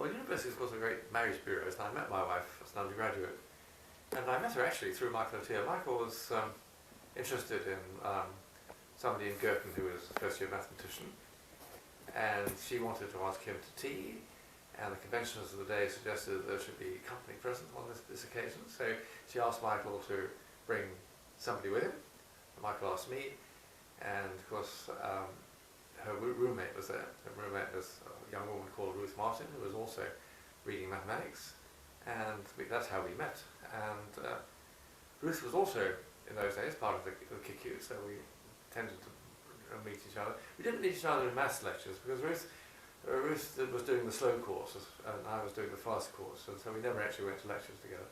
Well, university is of course a great marriage bureau, and I met my wife as an undergraduate. And I met her actually through Michael O'Tear. Michael was interested in somebody in Girton who was a first-year mathematician, and she wanted to ask him to tea, and the conventions of the day suggested that there should be company present on this occasion. So she asked Michael to bring somebody with him. Michael asked me, and of course her roommate was there. Her roommate was a young woman called Ruth Martin, who was also reading mathematics, and that's how we met. And Ruth was also, in those days, part of the KICU, so we tended to meet each other. We didn't meet each other in maths lectures, because Ruth was doing the slow course, and I was doing the fast course, and so we never actually went to lectures together.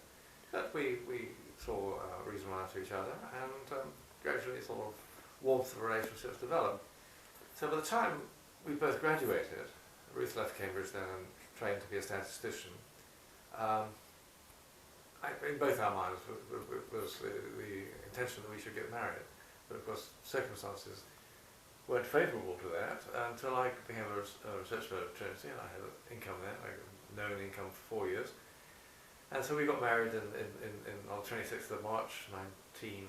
But we saw reasonable out to each other, and gradually sort of warmth of relationships developed. So by the time we both graduated, Ruth left Cambridge then and trained to be a statistician. In both our minds was the intention that we should get married, but of course circumstances weren't favourable to that until I became a research fellow at Trinity, and I had an income there. I had known income for 4 years, and so we got married on the 26th of March 19.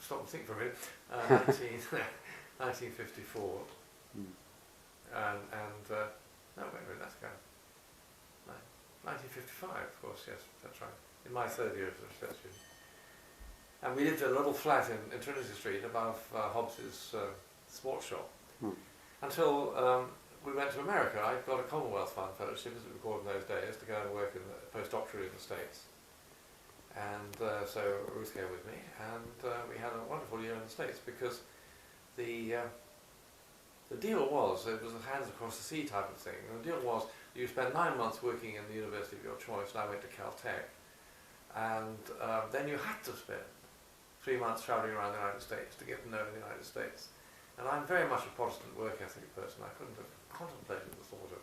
Stop and think for a minute. 1954, and no, wait a minute, that's kind of 1955, of course, yes, that's right. In my third year as a research student. And we lived in a little flat in Trinity Street above Hobbes's sports shop. Until we went to America. I got a Commonwealth Fund fellowship, as it was called in those days, to go and work in the postdoctorate in the States. And so Ruth came with me, and we had a wonderful year in the States, because the deal was, it was a hands across the sea type of thing, and the deal was you spend 9 months working in the university of your choice, and I went to Caltech, and then you had to spend 3 months travelling around the United States to get to know the United States. And I'm very much a Protestant work ethic person. I couldn't have contemplated the thought of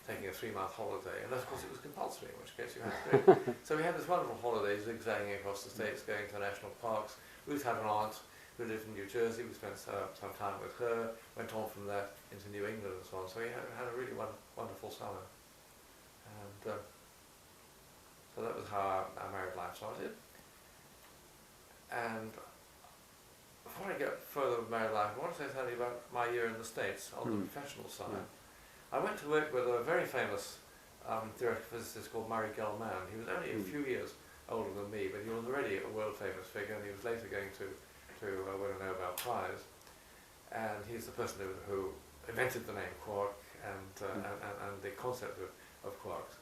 taking a 3-month holiday, unless of course it was compulsory, in which case you had to do it. So we had this wonderful holiday zigzagging across the States, going to national parks. Ruth had an aunt who lived in New Jersey. We spent some time with her, went on from there into New England and so on. So we had a really wonderful summer. And so that was how our married life started. And before I get further with married life, I want to say something about my year in the States on the professional side. I went to work with a very famous theoretical physicist called Murray Gell-Mann. He was only a few years older than me, but he was already a world-famous figure, and he was later going to win a Nobel Prize. And he's the person who invented the name quark and the concept of quarks.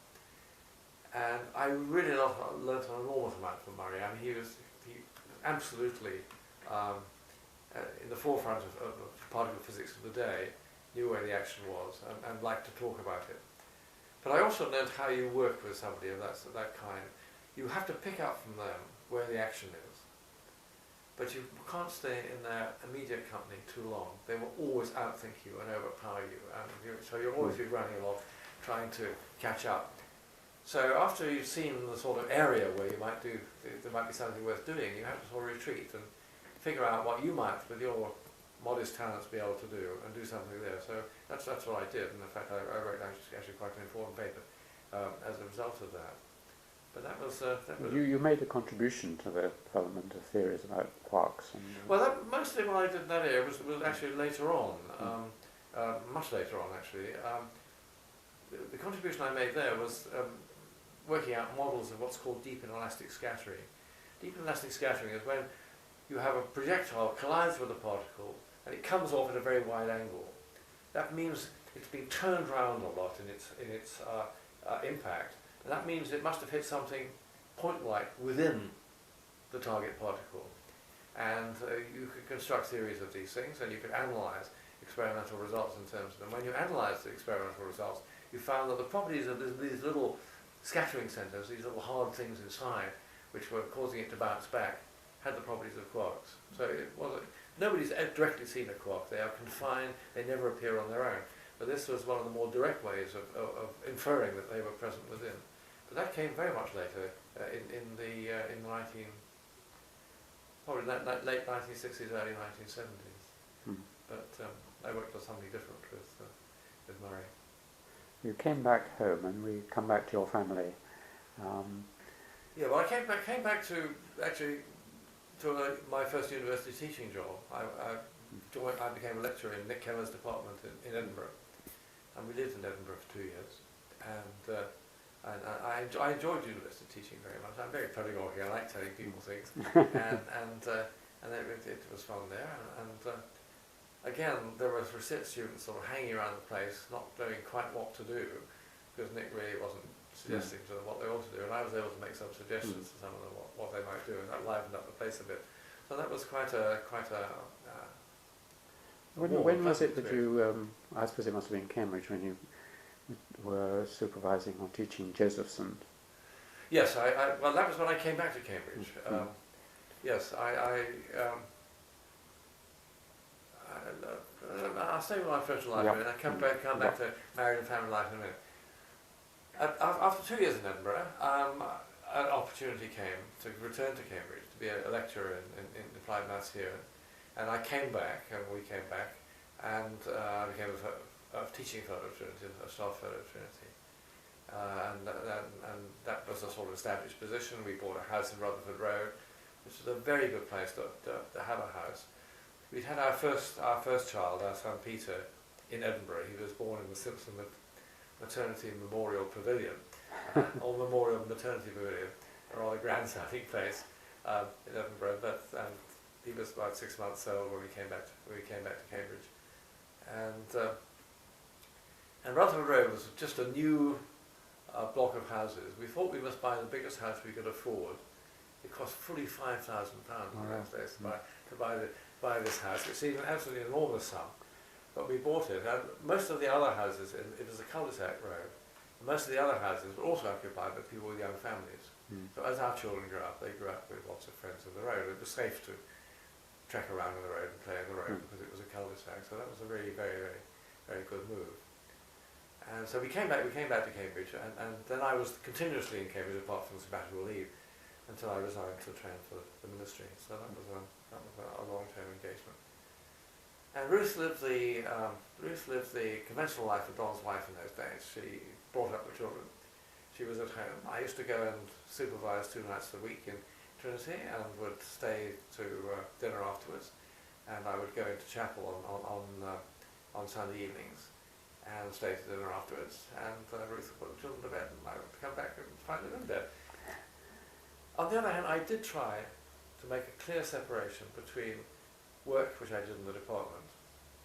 And I really learnt an enormous amount from Murray. I mean, he was absolutely in the forefront of particle physics of the day, knew where the action was, and liked to talk about it. But I also learned how you work with somebody of that kind. You have to pick up from them where the action is, but you can't stay in their immediate company too long. They will always outthink you and overpower you, and so you'll always be running along, trying to catch up. So after you've seen the sort of area where you might do, there might be something worth doing, you have to sort of retreat and figure out what you might, with your modest talents, be able to do, and do something there. So that's what I did, and in fact I wrote actually quite an important paper as a result of that. But that was... You made a contribution to the development of theories about quarks. And, well, mostly what I did in that area was actually later on, much later on actually. The contribution I made there was working out models of what's called deep inelastic scattering. Deep inelastic scattering is when you have a projectile collides with a particle and it comes off at a very wide angle. That means it's been turned around a lot in its impact, and that means it must have hit something point-like within the target particle. And you could construct theories of these things, and you could analyze experimental results in terms of them. When you analyze the experimental results, you found that the properties of these little scattering centers, these little hard things inside, which were causing it to bounce back, had the properties of quarks. So nobody's directly seen a quark. They are confined, they never appear on their own. But this was one of the more direct ways of inferring that they were present within. But that came very much later, in the late 1960s, early 1970s. But I worked on something different with Murray. you came back home, and we come back to your family. Yeah, well, I came back to actually to my first university teaching job. I became a lecturer in Nick Keller's department in Edinburgh, and we lived in Edinburgh for 2 years. And I enjoyed university teaching very much. I'm very pedagogic. I like telling people things, and it was fun there. And again, there was research students sort of hanging around the place, not knowing quite what to do, because Nick really wasn't suggesting to them what they ought to do, and I was able to make some suggestions to some of them what they might do, and that livened up the place a bit. So that was quite a when was it that you? I suppose it must have been Cambridge when you were supervising or teaching Josephson. Yes, well, that was when I came back to Cambridge. Yes, I'll stay with my personal life, and I'll come back to married and family life in a minute. After 2 years in Edinburgh, an opportunity came to return to Cambridge to be a lecturer in applied maths here, and I came back, and we came back, and I became a teaching fellow at Trinity, a staff fellow at Trinity, and that was a sort of established position. We bought a house in Rutherford Road, which was a very good place to have a house. We'd had our first child, our son Peter, in Edinburgh. He was born in the Simpson Maternity Memorial Pavilion, or Memorial Maternity Pavilion, a rather grand-sounding place in Edinburgh. But he was about 6 months old when we came back to Cambridge, and Rutherford Road was just a new block of houses. We thought we must buy the biggest house we could afford. It cost fully £5,000 in those days to buy this house. It seemed an absolutely enormous sum. But we bought it, and most of the other houses, it was a cul-de-sac road, most of the other houses were also occupied by people with young families. So as our children grew up, they grew up with lots of friends on the road. It was safe to trek around on the road and play on the road because it was a cul-de-sac, so that was a really very, very, very good move. And so we came back to Cambridge, and then I was continuously in Cambridge apart from sabbatical leave until I resigned to train for the ministry. So that was a long-term engagement. And Ruth lived the conventional life of Don's wife in those days. She brought up the children. She was at home. I used to go and supervise 2 nights a week in Trinity and would stay to dinner afterwards. And I would go into chapel on Sunday evenings and stay to dinner afterwards. And Ruth would put the children to bed, and I would come back and find them in bed. On the other hand, I did try to make a clear separation between work, which I did in the department,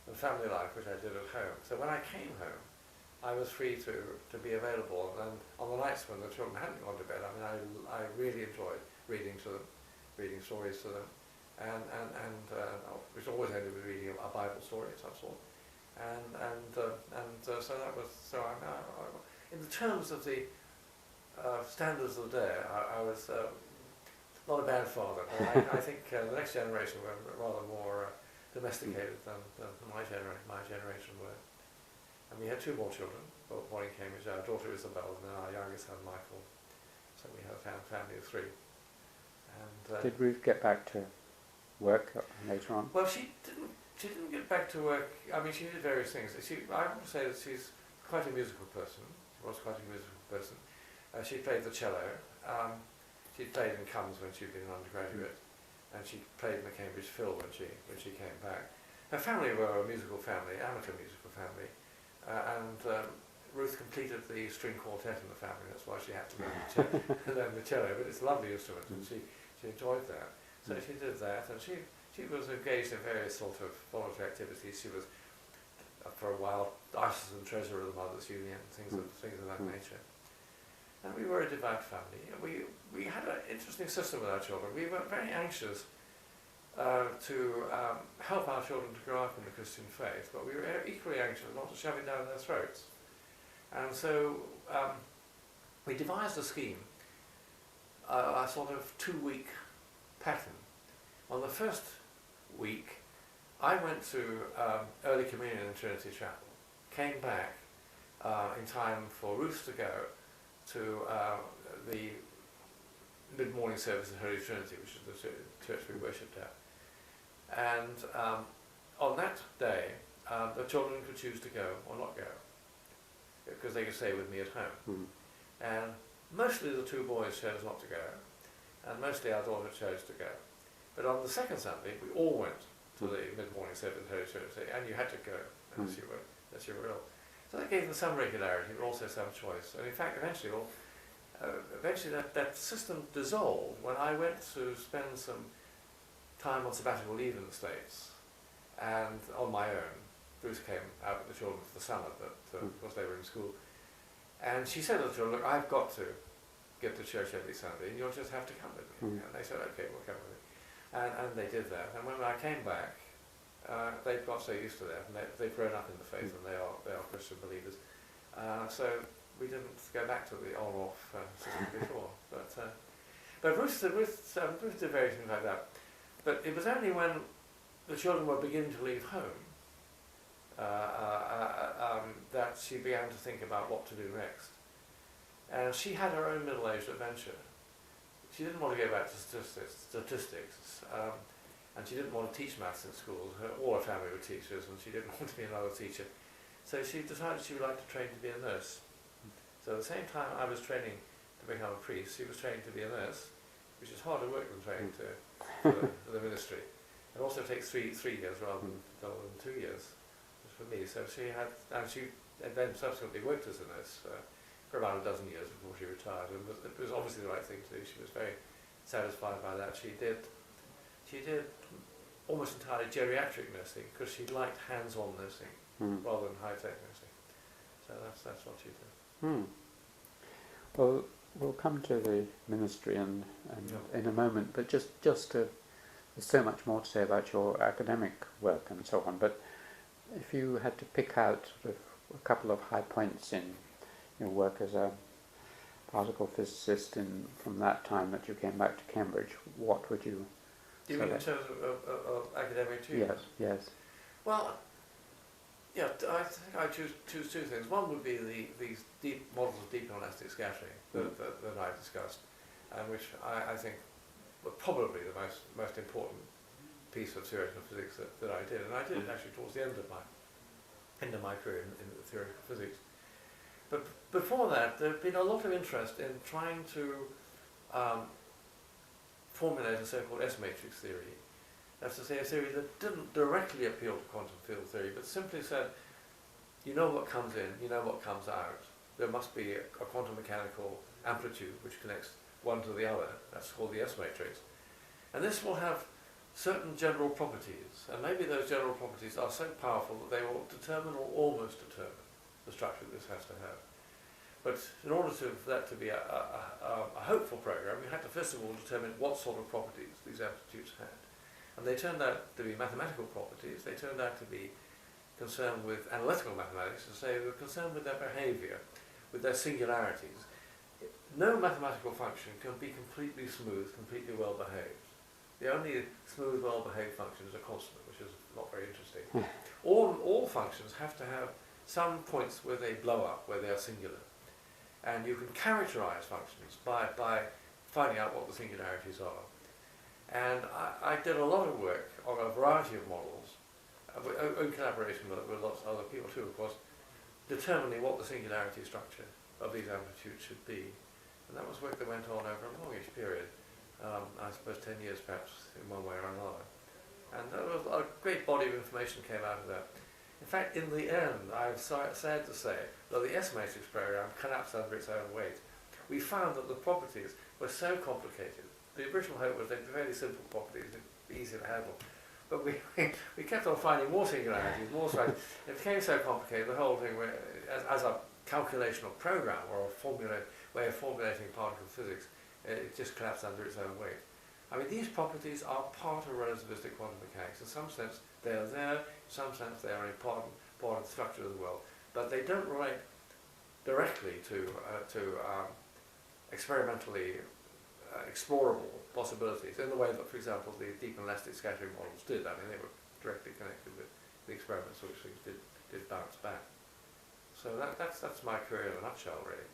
and family life, which I did at home. So when I came home, I was free to be available. And on the nights when the children hadn't gone to bed, I mean, I really enjoyed reading to them, reading stories to them, and which always ended with reading a Bible story of some sort. So that was in the terms of the standards of the day, I was not a bad father. But I think the next generation were rather more domesticated than my generation were. And we had 2 more children, born in Cambridge, our daughter Isabel and our youngest son Michael. So we had a family of 3. And did Ruth get back to work later on? Well, she didn't get back to work. I mean, she did various things. I would say that she's quite a musical person. She was quite a musical person. She played the cello. She played in Cums when she'd been an undergraduate, and she played in the Cambridge Phil when she came back. Her family were a musical family, amateur musical family, and Ruth completed the string quartet in the family. That's why she had to learn the cello. But it's a lovely instrument, and she enjoyed that. So she did that, and she was engaged in various sort of voluntary activities. She was, for a while, diocesan treasurer of the Mothers' Union, things of that nature. And we were a devout family. We had an interesting system with our children. We were very anxious to help our children to grow up in the Christian faith, but we were equally anxious not to shove it down their throats. And so we devised a scheme, a sort of 2-week pattern. On the first week, I went to early communion in Trinity Chapel, came back in time for Ruth to go to the mid-morning service at Holy Trinity, which is the church we worshipped at. And on that day, the children could choose to go or not go. because they could stay with me at home. Mm. And mostly the two boys chose not to go, and mostly our daughter chose to go. But on the second Sunday, we all went to the mid-morning service at Holy Church, and you had to go unless you were ill. So that gave them some regularity, but also some choice. And in fact, eventually that system dissolved when I went to spend some time on sabbatical leave in the States, and on my own. Bruce came out with the children for the summer, but of course they were in school. And she said to the children, look, I've got to get to church every Sunday, and you'll just have to come with me. And they said, okay, we'll come with you. And they did that. And when I came back, they've got so used to that, and they've grown up in the faith, and they are Christian believers. So we didn't go back to the on-off system before. But Ruth did various things like that. But it was only when the children were beginning to leave home that she began to think about what to do next. And she had her own middle-aged adventure. She didn't want to go back to statistics, and she didn't want to teach maths in schools. All her family were teachers, and she didn't want to be another teacher. So she decided she would like to train to be a nurse. So at the same time I was training to become a priest, she was training to be a nurse, which is harder work than training to the ministry. It also takes three years rather than 2 years for me. So she then subsequently worked as a nurse for about a dozen years before she retired, and it was obviously the right thing to do. She was very satisfied by that. She did almost entirely geriatric nursing because she liked hands-on nursing rather than high-tech nursing. So that's what she did. Well, we'll come to the ministry in a moment, but just to, there's so much more to say about your academic work and so on, but if you had to pick out sort of a couple of high points in your work as a particle physicist from that time that you came back to Cambridge, what would you say? You mean in terms of academic achievement? Yes. Well, yeah, I think I choose two things. One would be these deep models of deep inelastic scattering that I discussed, and which I think were probably the most important piece of theoretical physics that I did, and I did it actually towards the end of my career in theoretical physics. But before that, there had been a lot of interest in trying to formulate a so-called S-matrix theory. That's to say, a theory that didn't directly appeal to quantum field theory, but simply said, you know what comes in, you know what comes out. There must be a quantum mechanical amplitude which connects one to the other. That's called the S-matrix. And this will have certain general properties, and maybe those general properties are so powerful that they will determine or almost determine the structure this has to have. But in order for that to be a hopeful program, we had to first of all determine what sort of properties these amplitudes had. And they turned out to be mathematical properties. They turned out to be concerned with analytical mathematics, to say they were concerned with their behavior, with their singularities. No mathematical function can be completely smooth, completely well behaved. The only smooth, well-behaved function is a constant, which is not very interesting. All functions have to have some points where they blow up, where they are singular. And you can characterize functions by finding out what the singularities are. And I did a lot of work on a variety of models, in collaboration with lots of other people too, of course, determining what the singularity structure of these amplitudes should be. And that was work that went on over a longish period. I suppose 10 years perhaps, in one way or another. And a great body of information came out of that. In fact, in the end, I'm sad to say that the S-matrix program collapsed under its own weight. We found that the properties were so complicated. The original hope was they'd be very simple properties, they'd be easy to handle. But we kept on finding more singularities, more structures. It became so complicated, the whole thing, as a calculational program or a way of formulating particle physics, it just collapsed under its own weight. I mean, these properties are part of relativistic quantum mechanics. In some sense, they are there. In some sense, they are an important part of the structure of the world. But they don't relate directly to experimentally explorable possibilities in the way that, for example, the deep inelastic scattering models did. I mean, they were directly connected with the experiments which things did bounce back. So that's my career in a nutshell, really.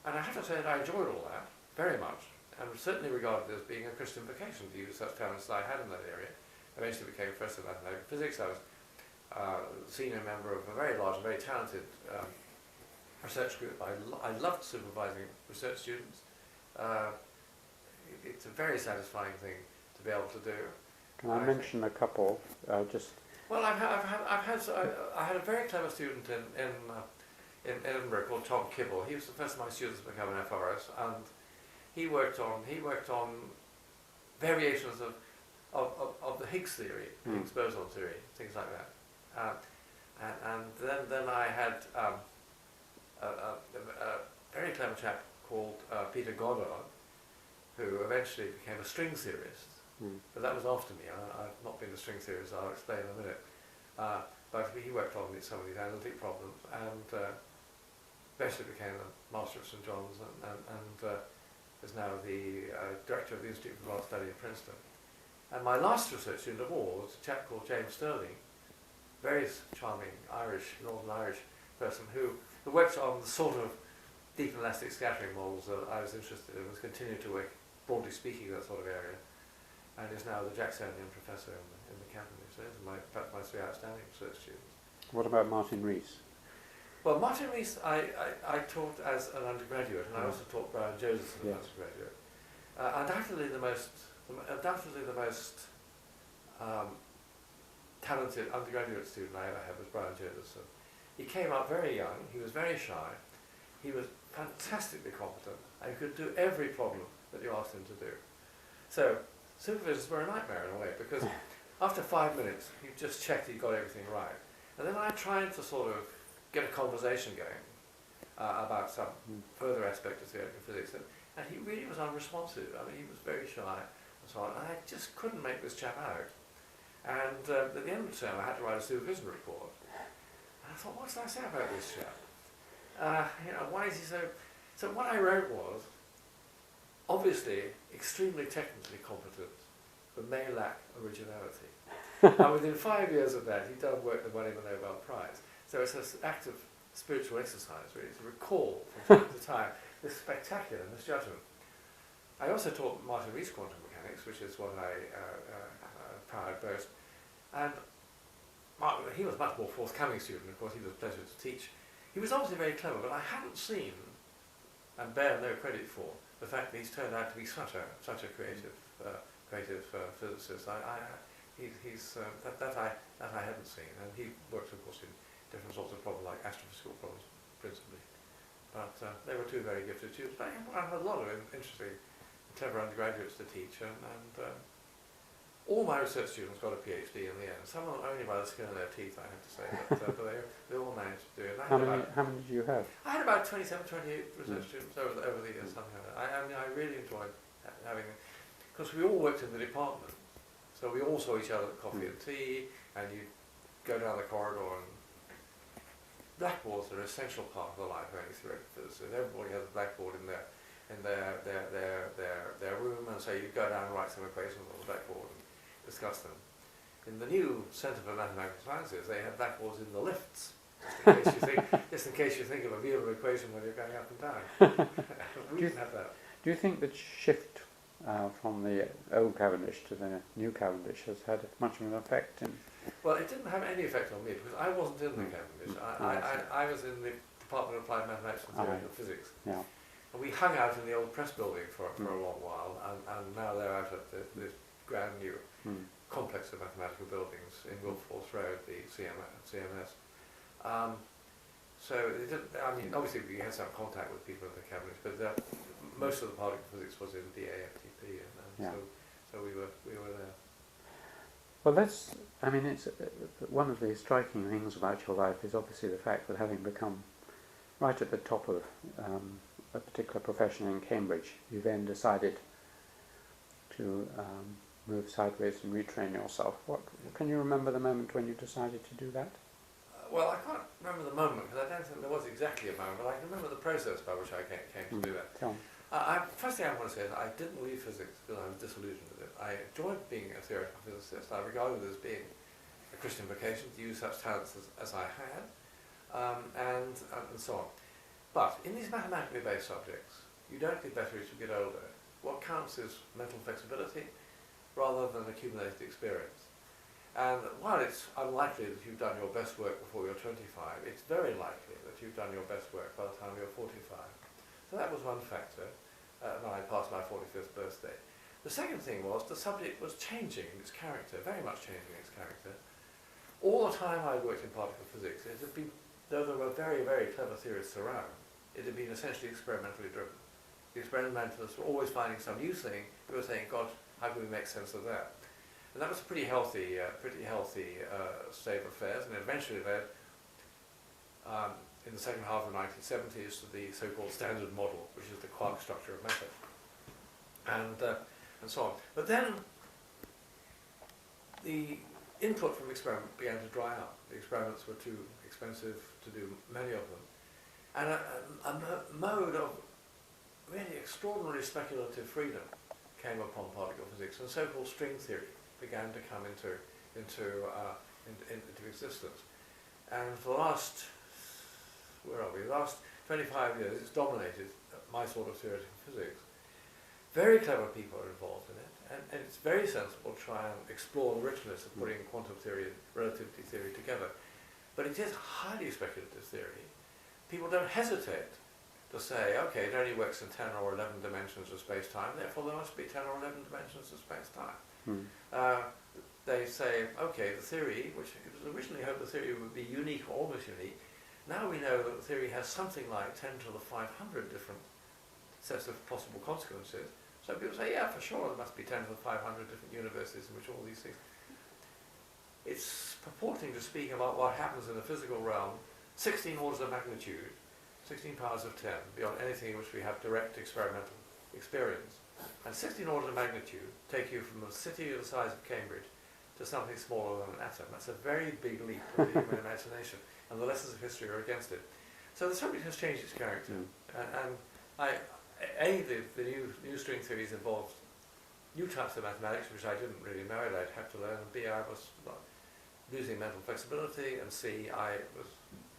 And I have to say that I enjoyed all that very much, and was certainly regarded as being a Christian vocation to use such talents as I had in that area. I eventually became professor of mathematical physics. I was a senior member of a very large and very talented research group. I loved supervising research students. It's a very satisfying thing to be able to do. Can I mention a couple? Just well, I had a very clever student in Edinburgh called Tom Kibble. He was the first of my students to become an FRS, and he worked on variations of the Higgs theory, Higgs boson theory, things like that. And then I had a very clever chap called Peter Goddard, who eventually became a string theorist. But that was after me. I've not been a string theorist, I'll explain in a minute. But he worked on some of these analytic problems, and eventually became a Master at St John's, and is now the Director of the Institute for Advanced Study at Princeton. And my last research student of all was a chap called James Sterling, very charming Northern Irish person who worked on the sort of deep and elastic scattering models that I was interested in, was continuing to work, broadly speaking, that sort of area, and is now the Jacksonian Professor in the Cabinet. So those are perhaps my three outstanding research students. what about Martin Rees? Well, Martin Rees I taught as an undergraduate, and I also taught Brian Joseph as an undergraduate. Undoubtedly the most talented undergraduate student I ever had was Brian Joseph. He came up very young, he was very shy, he was fantastically competent, and he could do every problem that you asked him to do. So supervisors were a nightmare in a way, because after 5 minutes he just checked he got everything right. And then I tried to sort of get a conversation going about some further aspect of theoretical physics, and he really was unresponsive. I mean, he was very shy and so on, and I just couldn't make this chap out. And at the end of the term I had to write a supervision report. And I thought, what should I say about this chap? Why is he so... So what I wrote was, obviously extremely technically competent, but may lack originality. And within 5 years of that, he'd done work that won him a Nobel Prize. So it's an act of spiritual exercise, really, to recall from time to time this spectacular misjudgment. I also taught Martin Rees quantum mechanics, which is what I proud boast. And he was a much more forthcoming student. Of course, he was a pleasure to teach. He was obviously very clever, but I hadn't seen, and bear no credit for, the fact that he's turned out to be such a creative physicist. That I hadn't seen, and he worked, of course, in different sorts of problems, like astrophysical problems, principally. But they were two very gifted students. But I had a lot of interesting, clever undergraduates to teach, and all my research students got a PhD in the end. Some of them only by the skin of their teeth, I have to say, but they all managed to do it. How many did you have? I had about 27, 28 research students over the years, something like that. I mean, I really enjoyed having, because we all worked in the department, so we all saw each other at coffee and tea, and you go down the corridor, and blackboards are an essential part of the life of any theoretical physicist. Everybody has a blackboard in their room, and so you go down and write some equations on the blackboard and discuss them. In the new Centre for Mathematical Sciences, they have blackboards in the lifts, just in case you think of a Wheeler equation when you're going up and down. We didn't have that. Do you think the shift from the old Cavendish to the new Cavendish has had much of an effect? Well, it didn't have any effect on me, because I wasn't in the Cavendish. I was in the Department of Applied Mathematics and Theoretical Physics. Yeah. And we hung out in the old press building for a long while, and now they're out at this grand new complex of mathematical buildings in Wilberforce Road, the CMS. So it didn't, I mean, obviously we had some contact with people in the Cavendish, but most of the particle physics was in DAFTP, and so we were there. Well, it's one of the striking things about your life is obviously the fact that having become right at the top of a particular profession in Cambridge, you then decided to move sideways and retrain yourself. Can you remember the moment when you decided to do that? Well, I can't remember the moment, because I don't think there was exactly a moment, but I can remember the process by which I came to do that. First thing I want to say is I didn't leave physics because I was disillusioned with it. I enjoyed being a theoretical physicist. I regarded it as being a Christian vocation to use such talents as I had, and so on. But in these mathematically based subjects, you don't get better as you get older. What counts is mental flexibility rather than accumulated experience. And while it's unlikely that you've done your best work before you're 25, it's very likely that you've done your best work by the time you're 45. So that was one factor when I passed my 45th birthday. The second thing was the subject was changing its character, very much changing its character. All the time I worked in particle physics, it had been, though there were very, very clever theorists around, it had been essentially experimentally driven. The experimentalists were always finding some new thing. We were saying, God, how can we make sense of that? And that was a pretty healthy state of affairs, and it eventually led, in the second half of the 1970s, to the so-called standard model, which is the quark structure of matter, and so on. But then the input from experiment began to dry up. The experiments were too expensive to do, many of them, and a mode of really extraordinary speculative freedom came upon particle physics, and so-called string theory began to come into existence. And for the last, the last 25 years, it's dominated my sort of theoretical physics. Very clever people are involved in it, and it's very sensible to try and explore the richness of putting quantum theory and relativity theory together. But it is highly speculative theory. People don't hesitate to say, okay, it only works in 10 or 11 dimensions of space-time, therefore there must be 10 or 11 dimensions of space-time. They say, okay, the theory, which it was originally hoped the theory would be unique or almost unique, now we know that the theory has something like 10 to the 500 different sets of possible consequences. So people say, yeah, for sure, there must be 10 to the 500 different universes in which all these things. It's purporting to speak about what happens in the physical realm, 16 orders of magnitude, 16 powers of 10, beyond anything in which we have direct experimental experience. And 16 orders of magnitude take you from a city of the size of Cambridge to something smaller than an atom. That's a very big leap of the human imagination, and the lessons of history are against it. So the subject has changed its character. The new string theories involved new types of mathematics, which I didn't really know it, I'd have to learn, and B, I was losing mental flexibility, and C, I was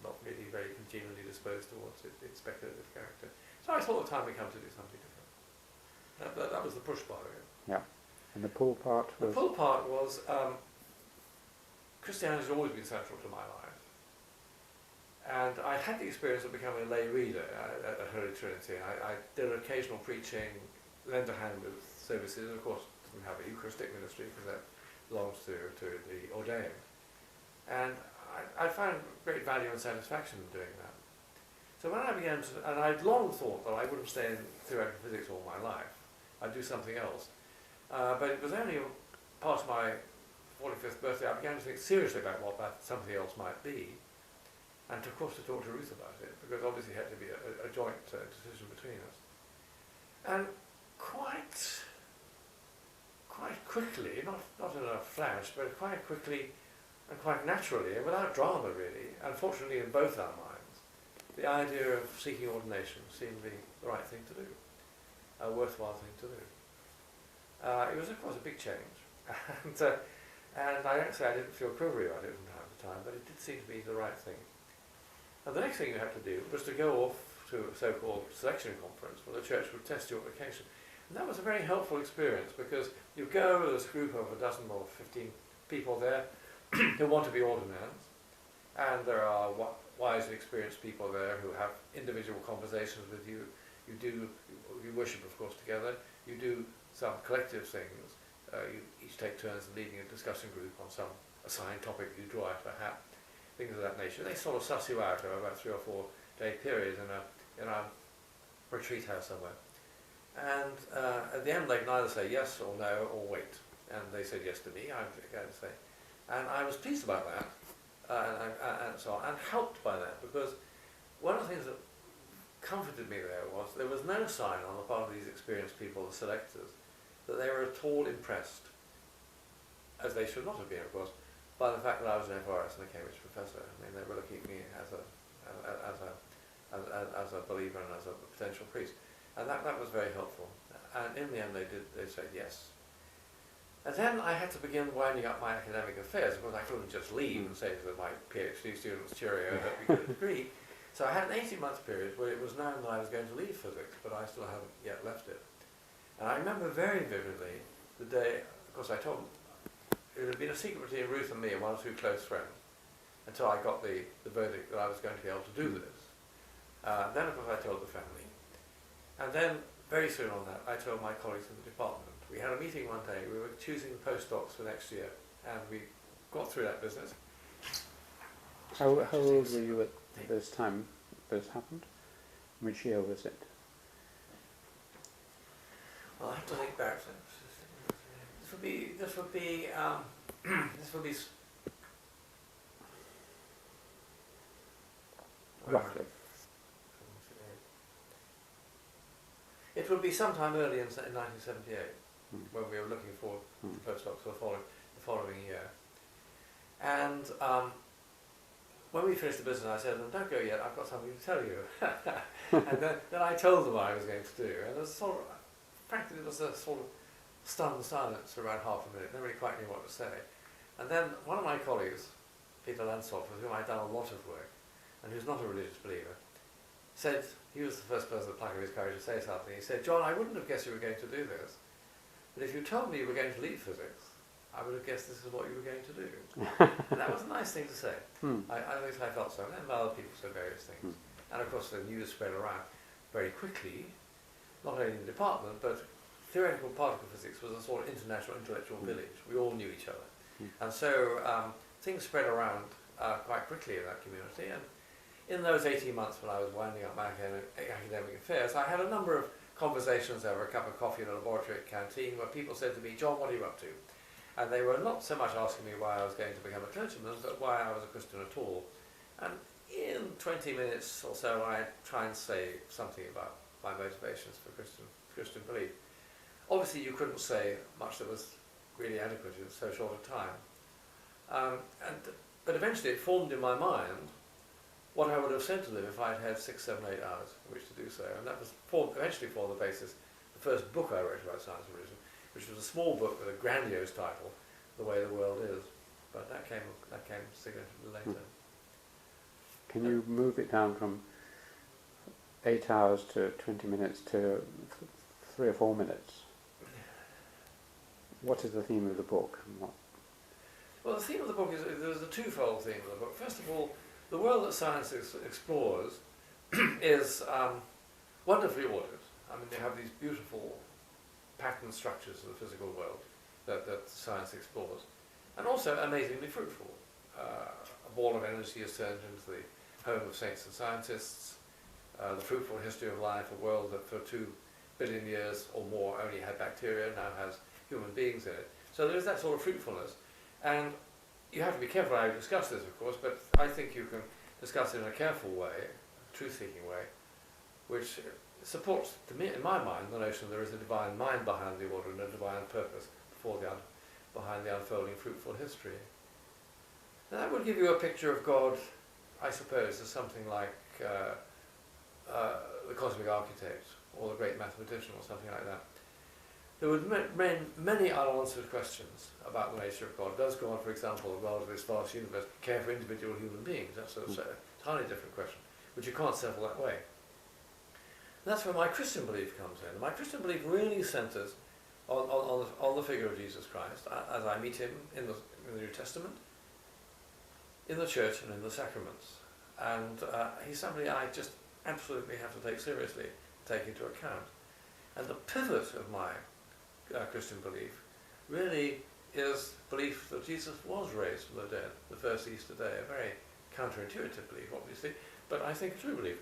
not really very congenially disposed towards its speculative character. So I thought the time had come to do something different. That was the push part of it. Yeah. And the pull part was? The pull part was Christianity has always been central to my life. And I had the experience of becoming a lay reader at Holy Trinity. I did occasional preaching, lent a hand with services. Of course, didn't have a Eucharistic ministry because that belongs to the ordained. And I found great value and satisfaction in doing that. So when I began to, and I'd long thought that I would have stayed in theoretical physics all my life. I'd do something else. But it was only past my 45th birthday I began to think seriously about what that something else might be. And of course to talk to Ruth about it, because obviously it had to be a joint decision between us. And quite quickly, not in a flash, but quite quickly and quite naturally, and without drama really, unfortunately in both our minds, the idea of seeking ordination seemed the right thing to do, a worthwhile thing to do. It was of course a big change, and I don't say I didn't feel quivery about it from time to time, but it did seem to be the right thing. And the next thing you had to do was to go off to a so-called selection conference where the church would test your vocation. And that was a very helpful experience because you go with this group of a dozen or 15 people there who want to be ordinands, and there are wise and experienced people there who have individual conversations with you. You worship, of course, together. You do some collective things. You each take turns in leading a discussion group on some assigned topic. You draw out a hat. Things of that nature. They sort of suss you out over about 3 or 4 day periods in a retreat house somewhere. And at the end, they can either say yes or no or wait. And they said yes to me, I'm going to say. And I was pleased about that, and so on, and helped by that, because one of the things that comforted me there was no sign on the part of these experienced people, the selectors, that they were at all impressed, as they should not have been, of course, by the fact that I was an FRS and a Cambridge professor. I mean, they were looking at me as a believer and as a potential priest, and that was very helpful. And in the end, they said yes. And then I had to begin winding up my academic affairs. Of course, I couldn't just leave and say to my PhD students, cheerio, that we could agree. So I had an 18-month period where it was known that I was going to leave physics, but I still haven't yet left it. And I remember very vividly the day, of course I told it had been a secret between Ruth and me and one or two close friends until I got the verdict that I was going to be able to do this. Then, of course, I told the family. And then, very soon on that, I told my colleagues in the department. We had a meeting one day. We were choosing postdocs for next year, and we got through that business. How old were you at this time this happened? Which year was it? Well, I have to think back. This would be Roughly. It would be sometime early in 1978 when we were looking for postdocs for the following year. And when we finished the business, I said, "Don't go yet, I've got something to tell you." And then I told them what I was going to do. And there was frankly, there was a sort of stunned silence for about half a minute. Nobody quite knew what to say. And then one of my colleagues, Peter Lansdorff, with whom I'd done a lot of work, and who's not a religious believer, said, he was the first person to pluck up his courage to say something. He said, "John, I wouldn't have guessed you were going to do this, but if you told me you were going to leave physics, I would have guessed this is what you were going to do." And that was a nice thing to say. At least I felt so. And then other people said various things. And of course the news spread around very quickly, not only in the department, but theoretical particle physics was a sort of international intellectual village. We all knew each other. And so things spread around quite quickly in that community. And in those 18 months when I was winding up my academic affairs, I had a number of conversations over a cup of coffee in a laboratory at canteen where people said to me, "John, what are you up to?" And they were not so much asking me why I was going to become a clergyman, but why I was a Christian at all. And in 20 minutes or so, I'd try and say something about my motivations for Christian belief. Obviously, you couldn't say much that was really adequate in so short a time. But eventually it formed in my mind what I would have said to them if I'd had 6, 7, 8 hours in which to do so. And that was eventually formed the basis, the first book I wrote about science and religion, which was a small book with a grandiose title, The Way the World Is. But that came significantly later. Can you move it down from 8 hours to 20 minutes to 3 or 4 minutes? What is the theme of the book? Well, the theme of the book is, there's a twofold theme of the book. First of all, the world that science explores is wonderfully ordered. I mean, they have these beautiful pattern structures of the physical world that science explores, and also amazingly fruitful. A ball of energy is turned into the home of saints and scientists, the fruitful history of life, a world that for 2 billion years or more only had bacteria, now has human beings in it. So there's that sort of fruitfulness. And you have to be careful how you discuss this, of course, but I think you can discuss it in a careful way, a truth-seeking way, which supports, to me, in my mind, the notion there is a divine mind behind the order and a divine purpose behind the unfolding fruitful history. And that would give you a picture of God, I suppose, as something like the cosmic architect or the great mathematician or something like that. There were many unanswered questions about the nature of God. Does God, for example, the world of this vast universe, care for individual human beings? That's a entirely different question, which you can't settle that way. And that's where my Christian belief comes in. My Christian belief really centres on the figure of Jesus Christ, as I meet him in the New Testament, in the church and in the sacraments. And he's somebody I just absolutely have to take seriously, take into account. And the pivot of my Christian belief really is belief that Jesus was raised from the dead, the first Easter day, a very counterintuitive belief, obviously, but I think a true belief.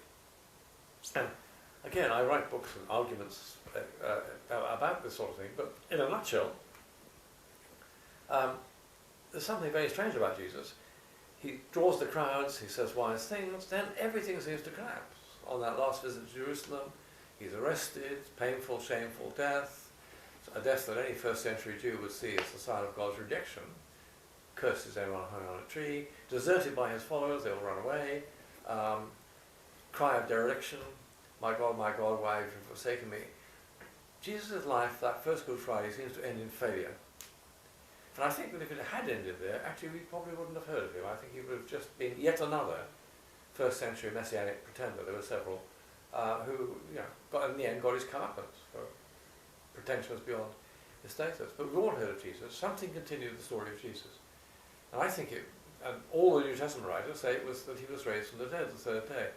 And again, I write books and arguments about this sort of thing, but in a nutshell, there's something very strange about Jesus. He draws the crowds, he says wise things, then everything seems to collapse. On that last visit to Jerusalem, he's arrested, painful, shameful death, a death that any first century Jew would see as a sign of God's rejection. Curses everyone hung on a tree, deserted by his followers, they all run away, cry of dereliction, my God, why have you forsaken me? Jesus' life, that first Good Friday, seems to end in failure. And I think that if it had ended there, actually we probably wouldn't have heard of him. I think he would have just been yet another first century messianic pretender. There were several who, in the end, got his comeuppance for pretensions beyond the status. But we've all heard of Jesus. Something continued the story of Jesus. And I think and all the New Testament writers say it was that he was raised from the dead the third day.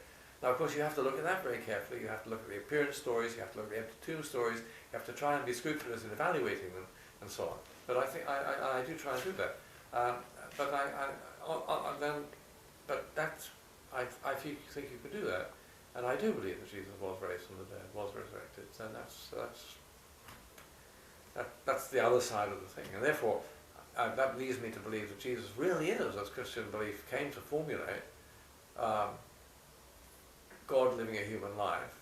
Now, of course, you have to look at that very carefully. You have to look at the appearance stories. You have to look at the empty tomb stories. You have to try and be scrupulous in evaluating them, and so on. But I think I do try and do that. I think you could do that, and I do believe that Jesus was raised from the dead, was resurrected, and that's the other side of the thing. And therefore, that leads me to believe that Jesus really is, as Christian belief came to formulate, God living a human life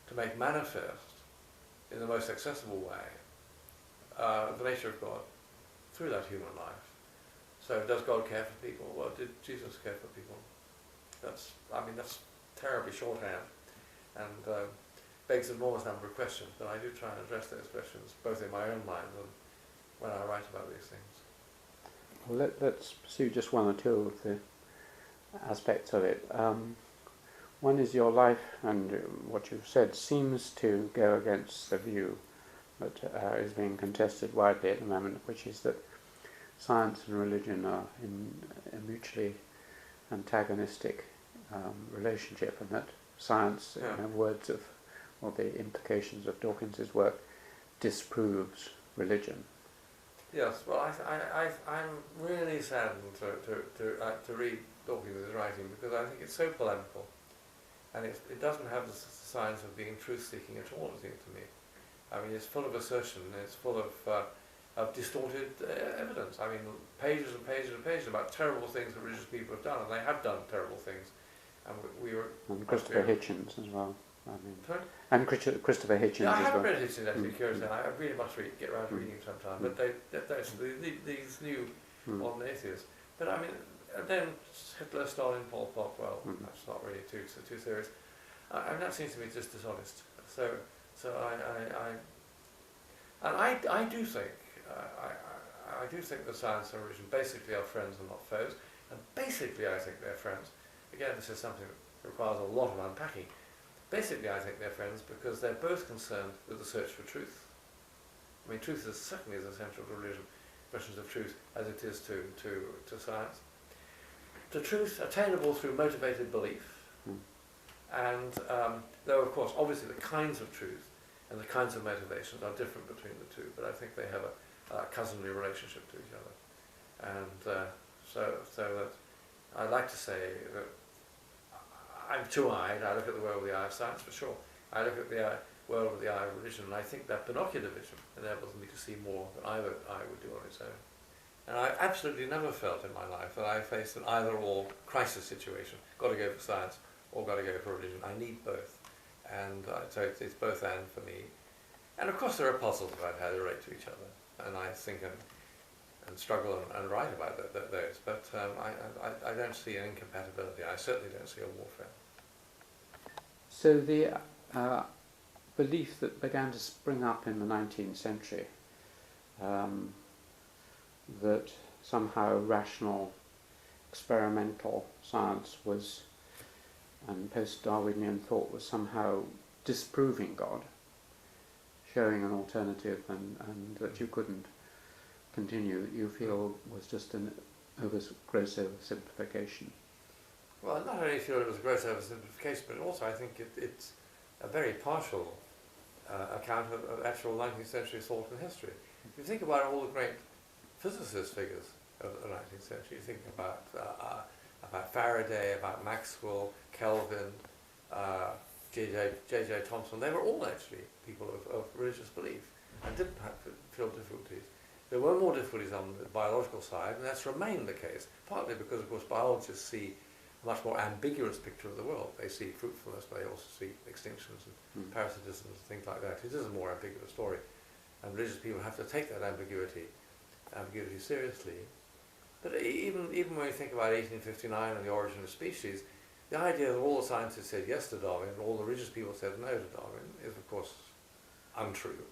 to make manifest in the most accessible way the nature of God through that human life. So does God care for people? Well, did Jesus care for people? That's terribly shorthand and begs an enormous number of questions, but I do try and address those questions both in my own mind and when I write about these things. Well, let's pursue just one or two of the aspects of it. One is your life, and what you've said seems to go against the view that is being contested widely at the moment, which is that science and religion are in a mutually antagonistic relationship, and that science, in the words of, or the implications of Dawkins's work, disproves religion. Yes, well, I'm really saddened to read Dawkins's writing, because I think it's so polemical, and it doesn't have the signs of being truth-seeking at all, it seems to me. I mean, it's full of assertion, it's full of distorted evidence. I mean, pages and pages and pages about terrible things that religious people have done, and they have done terrible things. And we were... And Christopher Hitchens as well. I mean, sorry? And Christopher Hitchens I as well. haven't read Hitchens, actually, curiously. I really must get around to reading him sometime. But these new modern atheists. But I mean, then Hitler, Stalin, Pol Pot, well, that's not really too serious. I mean, that seems to me just dishonest. So I do think, I do think that science and religion basically are friends and not foes. And basically I think they're friends. Again, this is something that requires a lot of unpacking. Basically I think they're friends because they're both concerned with the search for truth. I mean, truth is certainly as essential to religion, questions of truth, as it is to science. The truth attainable through motivated belief, and though of course obviously the kinds of truth and the kinds of motivations are different between the two, but I think they have a cousinly relationship to each other. And so that I like to say that I'm two-eyed. I look at the world with the eye of science, for sure. I look at the world with the eye of religion, and I think that binocular vision enables me to see more than either eye would do on its own. And I absolutely never felt in my life that I faced an either-or crisis situation. Got to go for science or got to go for religion. I need both. And so it's both and for me. And of course there are puzzles about how they relate to each other. And I think and struggle and write about those. But I don't see an incompatibility. I certainly don't see a warfare. So the belief that began to spring up in the 19th century, that somehow rational experimental science was, and post-Darwinian thought was somehow disproving God, showing an alternative, and that you couldn't continue, you feel was just an gross oversimplification. Well, not only feel it was a gross oversimplification, but also I think it's a very partial account of actual 19th century thought and history. If you think about all the great physicist figures of the 19th century, you think about Faraday, about Maxwell, Kelvin, J.J. Thomson. They were all actually people of religious belief and didn't have to feel difficulties. There were more difficulties on the biological side, and that's remained the case, partly because, of course, biologists see a much more ambiguous picture of the world. They see fruitfulness, but they also see extinctions and parasitism and things like that. It is a more ambiguous story, and religious people have to take that ambiguity seriously. But even when you think about 1859 and the origin of species, the idea that all the scientists said yes to Darwin and all the religious people said no to Darwin is, of course, untrue.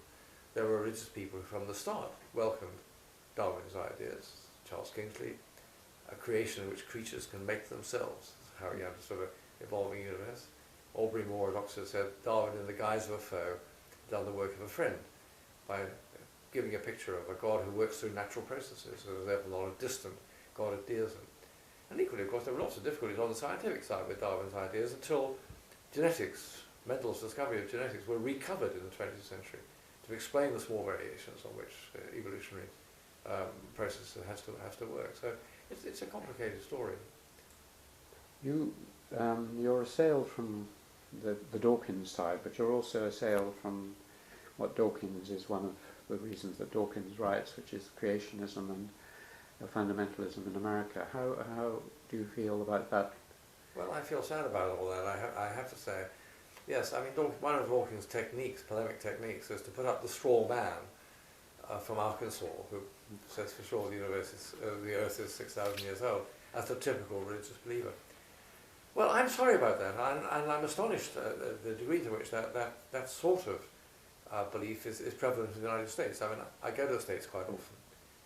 There were religious people who from the start welcomed Darwin's ideas. Charles Kingsley, a creation in which creatures can make themselves, how you understood an evolving universe. Aubrey Moore at Oxford said Darwin, in the guise of a foe, done the work of a friend by giving a picture of a God who works through natural processes, so therefore not a distant God of deism. And equally, of course, there were lots of difficulties on the scientific side with Darwin's ideas until genetics, Mendel's discovery of genetics, were recovered in the 20th century to explain the small variations on which evolutionary process has to work. So it's a complicated story. You're assailed from the Dawkins side, but you're also assailed from what Dawkins is one of the reasons that Dawkins writes, which is creationism and fundamentalism in America. How do you feel about that? Well, I feel sad about all that. I have to say, yes. I mean, one of Dawkins' techniques, polemic techniques, is to put up the straw man from Arkansas, who says for sure the Earth is 6,000 years old, as the typical religious believer. Well, I'm sorry about that, and I'm astonished at the degree to which that sort of belief is prevalent in the United States. I mean, I go to the States quite often,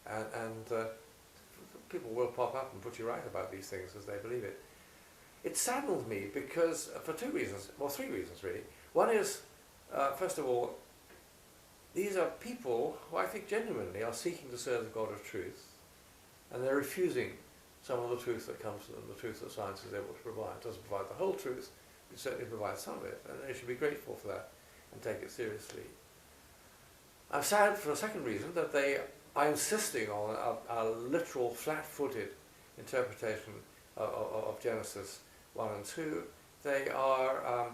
and people will pop up and put you right about these things as they believe it. It saddens me because, for three reasons really. One is, first of all, these are people who I think genuinely are seeking to serve the God of truth, and they're refusing some of the truth that comes to them, the truth that science is able to provide. It doesn't provide the whole truth, it certainly provides some of it, and they should be grateful for that and take it seriously. I'm sad for a second reason that they are insisting on a literal, flat-footed interpretation of Genesis 1 and 2. They are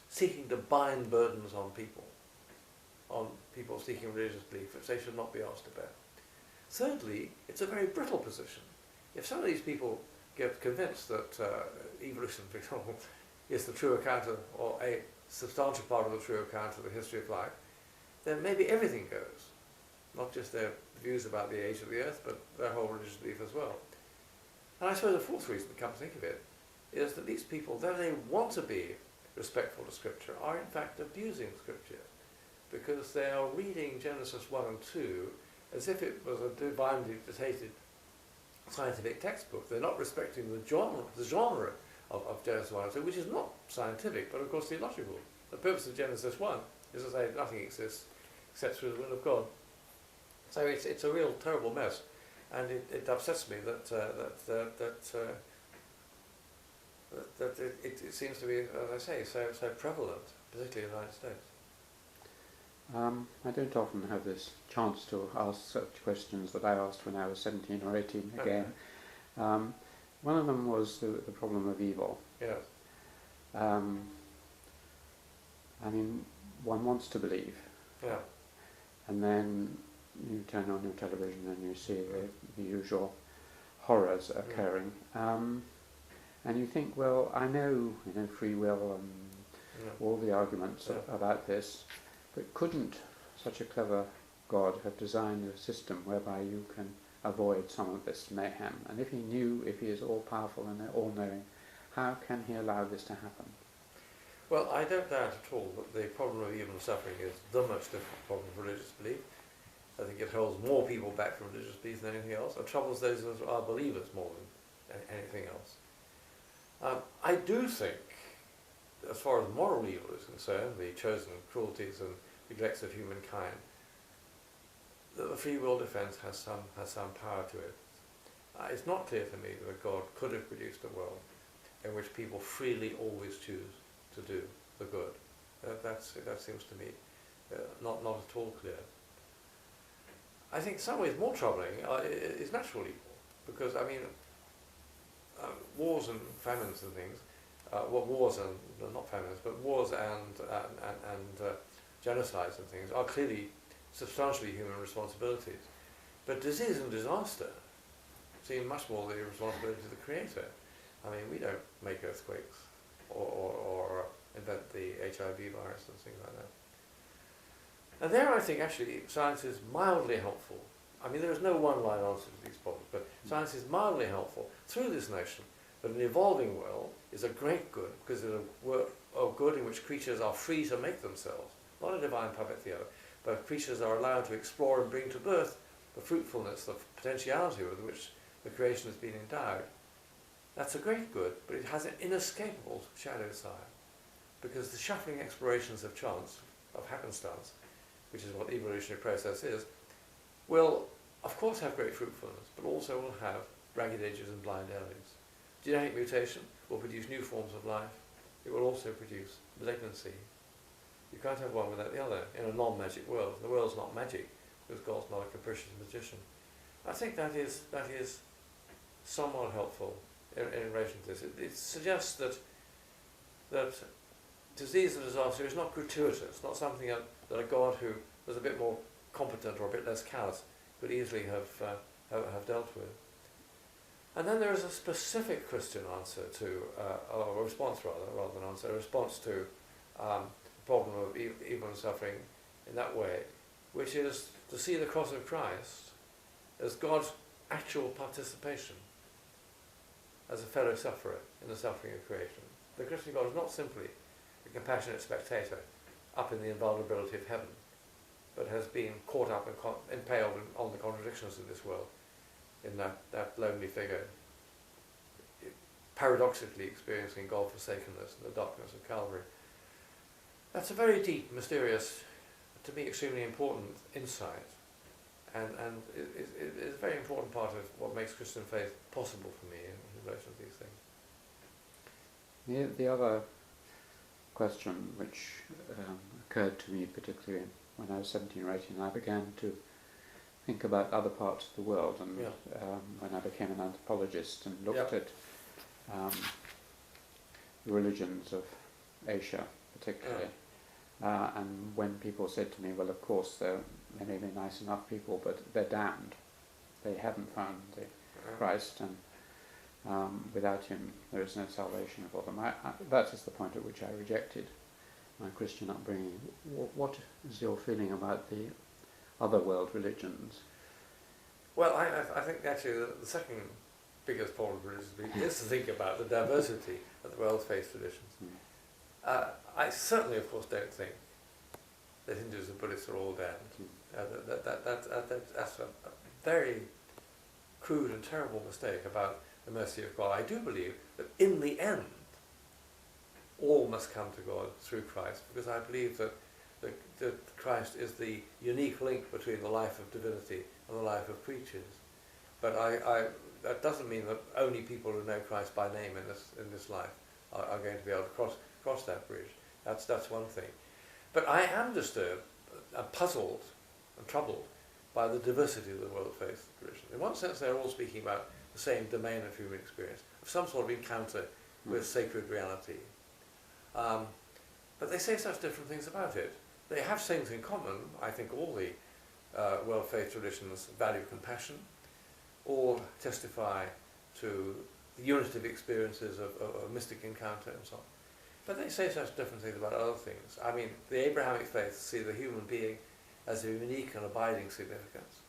seeking to bind burdens on people seeking religious belief, which they should not be asked to bear. Thirdly, it's a very brittle position. If some of these people get convinced that evolution, for example, is the true account of, or a substantial part of the true account of the history of life, then maybe everything goes. Not just their views about the age of the earth, but their whole religious belief as well. And I suppose the fourth reason, come to think of it, is that these people, though they want to be respectful to Scripture, are in fact abusing Scripture, because they are reading Genesis 1 and 2 as if it was a divinely dictated scientific textbook. They're not respecting the genre of Genesis 1 and 2, which is not scientific, but of course theological. The purpose of Genesis 1 is to say nothing exists except through the will of God. So it's a real terrible mess, and it upsets me that it seems to be, as I say, so prevalent, particularly in the United States. I don't often have this chance to ask such questions that I asked when I was 17 or 18 again. Okay. One of them was the problem of evil. Yes. I mean, one wants to believe. Yeah. And then you turn on your television and you see the usual horrors occurring. And you think, well, I know, free will and all the arguments about this, but couldn't such a clever God have designed a system whereby you can avoid some of this mayhem? And if he is all-powerful and all-knowing, how can he allow this to happen? Well, I don't doubt at all that the problem of evil and suffering is the most difficult problem of religious belief. I think it holds more people back from religious belief than anything else, and troubles those who are believers more than anything else. I do think, as far as moral evil is concerned, the chosen cruelties and neglects of humankind, that the free will defence has some power to it. It's not clear to me that God could have produced a world in which people freely always choose to do the good. That seems to me not at all clear. I think in some ways more troubling is natural evil, because I mean, wars and famines and things, wars and not famines, but wars and genocides and things are clearly substantially human responsibilities. But disease and disaster seem much more the responsibility of the Creator. I mean, we don't make earthquakes or invent the HIV virus and things like that. And there I think actually science is mildly helpful. I mean, there is no one-line answer to these problems, but science is mildly helpful through this notion that an evolving world is a great good, because it's a good in which creatures are free to make themselves, not a divine puppet theater, but creatures are allowed to explore and bring to birth the fruitfulness, the potentiality with which the creation has been endowed. That's a great good, but it has an inescapable shadow side, because the shuffling explorations of chance, of happenstance, which is what the evolutionary process is, will, of course, have great fruitfulness, but also will have ragged edges and blind alleys. Genetic mutation will produce new forms of life. It will also produce malignancy. You can't have one without the other in a non-magic world. The world's not magic because God's not a capricious magician. I think that is somewhat helpful in relation to this. It suggests that disease and disaster is not gratuitous, not something that a God who was a bit more competent or a bit less callous could easily have dealt with. And then there is a specific Christian answer to, or a response rather than answer, a response to the problem of evil and suffering in that way, which is to see the cross of Christ as God's actual participation as a fellow sufferer in the suffering of creation. The Christian God is not simply a compassionate spectator up in the invulnerability of heaven, but has been caught up and impaled on the contradictions of this world in that lonely figure, paradoxically experiencing God-forsakenness and the darkness of Calvary. That's a very deep, mysterious, to me extremely important insight, and it is a very important part of what makes Christian faith possible for me in relation to these things. The other question which occurred to me particularly when I was 17 or 18, I began to think about other parts of the world, and when I became an anthropologist and looked at the religions of Asia particularly, and when people said to me, well, of course they may be nice enough people, but they're damned. They haven't found the Christ, and without him there is no salvation for them. That is the point at which I rejected my Christian upbringing. What is your feeling about the other world religions? Well, I think actually the second biggest problem for religions is to think about the diversity of the world's faith traditions. I certainly, of course, don't think that Hindus and Buddhists are all damned. That's a very crude and terrible mistake about the mercy of God. I do believe that in the end, all must come to God through Christ, because I believe that Christ is the unique link between the life of divinity and the life of creatures. But that doesn't mean that only people who know Christ by name in this life are going to be able to cross that bridge. That's one thing. But I am disturbed and puzzled and troubled by the diversity of the world faith tradition. In one sense, they're all speaking about the same domain of human experience, of some sort of encounter with sacred reality. But they say such different things about it. They have things in common. I think all the world faith traditions value compassion, all testify to the unitive experiences of mystic encounter and so on. But they say such different things about other things. I mean, the Abrahamic faiths see the human being as a unique and abiding significance.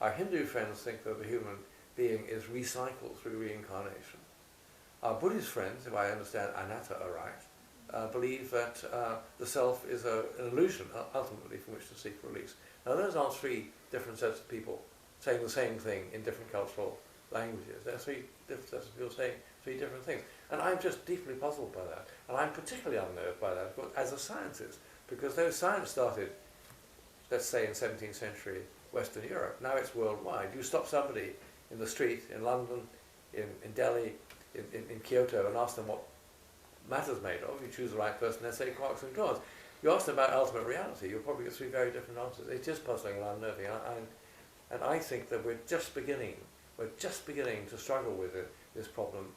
Our Hindu friends think that the human being is recycled through reincarnation. Our Buddhist friends, if I understand anatta aright, believe that the self is an illusion, ultimately, from which to seek release. Now, those aren't three different sets of people saying the same thing in different cultural languages. There are three different sets of people saying three different things. And I'm just deeply puzzled by that. And I'm particularly unnerved by that, of course, as a scientist, because though science started, let's say, in 17th century Western Europe, now it's worldwide. You stop somebody in the street in London, in Delhi, in Kyoto, and ask them what matter's made of, you choose the right person, they say quarks and gluons. You ask them about ultimate reality, you'll probably get three very different answers. It's just puzzling and unnerving. And I think that we're just beginning to struggle with this problem,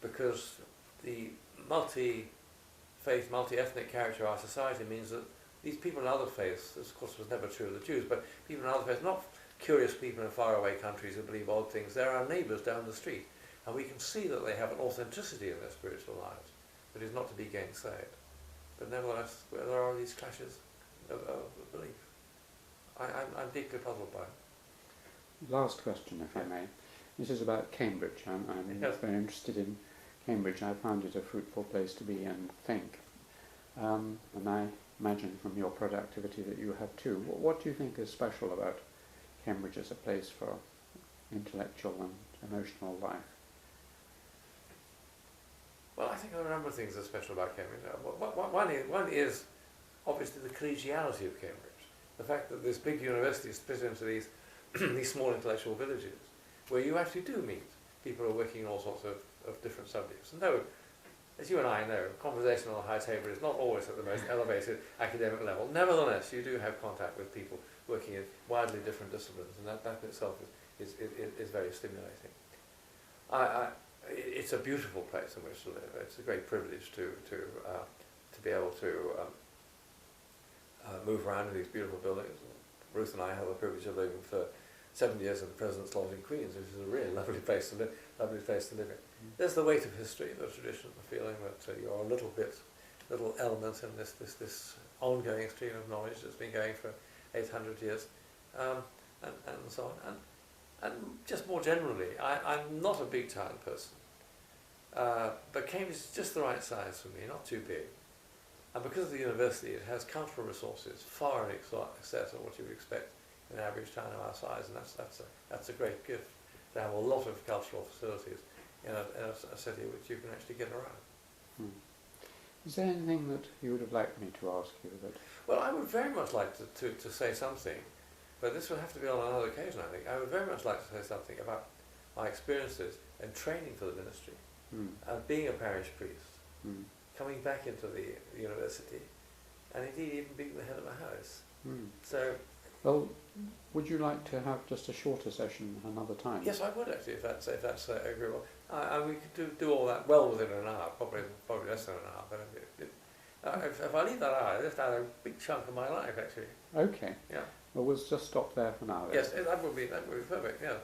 because the multi-faith, multi-ethnic character of our society means that these people in other faiths, this of course was never true of the Jews, but people in other faiths, not curious people in faraway countries who believe odd things, they're our neighbours down the street, and we can see that they have an authenticity in their spiritual lives that is not to be gainsaid. But nevertheless, there are these clashes of belief. I'm deeply puzzled by it. Last question, if I may. This is about Cambridge. I'm very interested in Cambridge. I found it a fruitful place to be and think. And I imagine from your productivity that you have too. What do you think is special about Cambridge as a place for intellectual and emotional life? Well, I think there are a number of things that are special about Cambridge. One is obviously the collegiality of Cambridge. The fact that this big university is split into these these small intellectual villages where you actually do meet people who are working on all sorts of different subjects. And though, as you and I know, conversation on the high table is not always at the most elevated academic level. Nevertheless, you do have contact with people working in widely different disciplines, and that in itself is very stimulating. It's a beautiful place in which to live. It's a great privilege to be able to move around in these beautiful buildings. Ruth and I have the privilege of living for 7 years in the President's Lodge in Queens, which is a really lovely place to live. In. There's the weight of history, the tradition, the feeling that you're a little element in this ongoing stream of knowledge that's been going for 800 years, and so on. And just more generally, I'm not a big town person, but Cambridge is just the right size for me, not too big. And because of the university, it has cultural resources far in excess of what you would expect in an average town of our size, and that's a great gift, to have a lot of cultural facilities in a city which you can actually get around. Is there anything that you would have liked me to ask you? Well, I would very much like to say something, but this will have to be on another occasion, I think. I would very much like to say something about my experiences and training for the ministry, and being a parish priest, coming back into the university, and indeed even being the head of a house. So, well, would you like to have just a shorter session another time? Yes, I would actually, if that's agreeable. We could do all that well within an hour, probably less than an hour. But if I leave that hour, I just add a big chunk of my life, actually. Okay. Yeah. Well, we'll just stop there for now then. Yes, that would be perfect. Yeah.